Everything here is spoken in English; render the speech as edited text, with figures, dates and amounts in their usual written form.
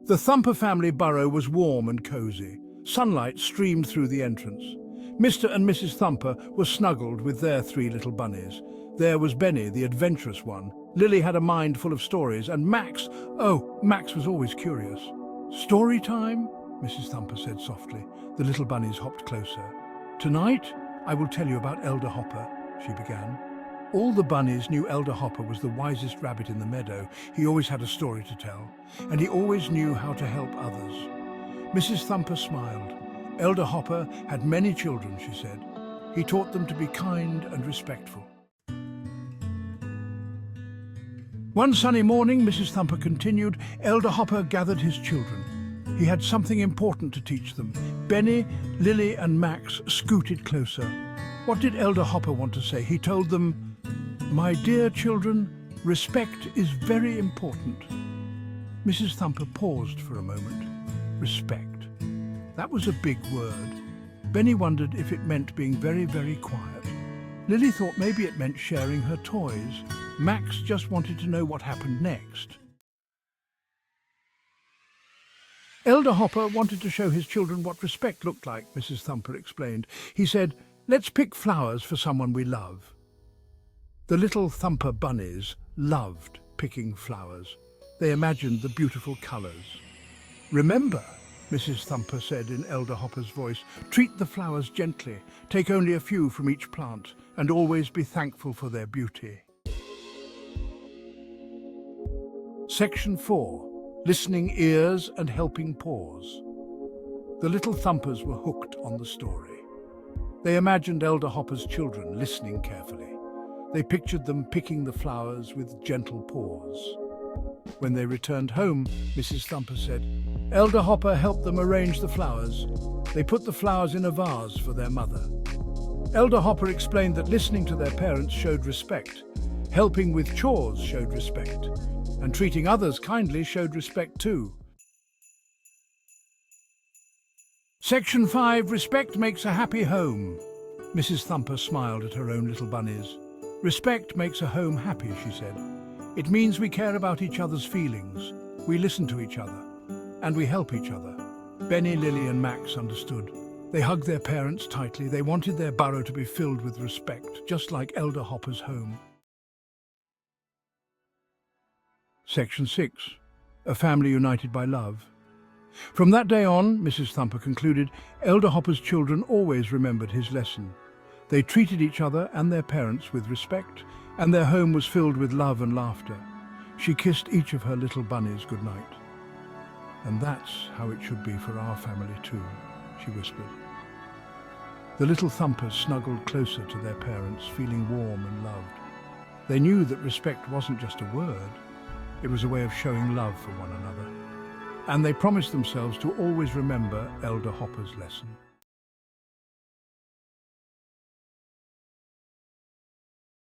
The Thumper family burrow was warm and cozy. Sunlight streamed through the entrance. Mr. and Mrs. Thumper were snuggled with their three little bunnies. There was Benny, the adventurous one. Lily had a mind full of stories, and Max was always curious. "Story time?" Mrs. Thumper said softly. The little bunnies hopped closer. "Tonight, I will tell you about Elder Hopper," she began. All the bunnies knew Elder Hopper was the wisest rabbit in the meadow. He always had a story to tell, and he always knew how to help others. Mrs. Thumper smiled. Elder Hopper had many children, she said. He taught them to be kind and respectful. One sunny morning, Mrs. Thumper continued, Elder Hopper gathered his children. He had something important to teach them. Benny, Lily and Max scooted closer. What did Elder Hopper want to say? He told them, "My dear children, respect is very important." Mrs. Thumper paused for a moment. Respect. That was a big word. Benny wondered if it meant being very, very quiet. Lily thought maybe it meant sharing her toys. Max just wanted to know what happened next. Elder Hopper wanted to show his children what respect looked like, Mrs. Thumper explained. He said, "Let's pick flowers for someone we love." The little Thumper bunnies loved picking flowers. They imagined the beautiful colours. "Remember," Mrs. Thumper said in Elder Hopper's voice, "treat the flowers gently, take only a few from each plant, and always be thankful for their beauty." Section 4. Listening ears and helping paws. The little Thumpers were hooked on the story. They imagined Elder Hopper's children listening carefully. They pictured them picking the flowers with gentle paws. When they returned home, Mrs. Thumper said, Elder Hopper helped them arrange the flowers. They put the flowers in a vase for their mother. Elder Hopper explained that listening to their parents showed respect, helping with chores showed respect, and treating others kindly showed respect too. Section 5. Respect makes a happy home. Mrs. Thumper smiled at her own little bunnies. Respect makes a home happy, she said. It means we care about each other's feelings, we listen to each other, and we help each other. Benny, Lily and Max understood. They hugged their parents tightly. They wanted their burrow to be filled with respect, just like Elder Hopper's home. Section 6. A family united by love. From that day on, Mrs. Thumper concluded, Elder Hopper's children always remembered his lesson. They treated each other and their parents with respect, and their home was filled with love and laughter. She kissed each of her little bunnies good night. "And that's how it should be for our family too," she whispered. The little Thumpers snuggled closer to their parents, feeling warm and loved. They knew that respect wasn't just a word, it was a way of showing love for one another. And they promised themselves to always remember Elder Hopper's lesson.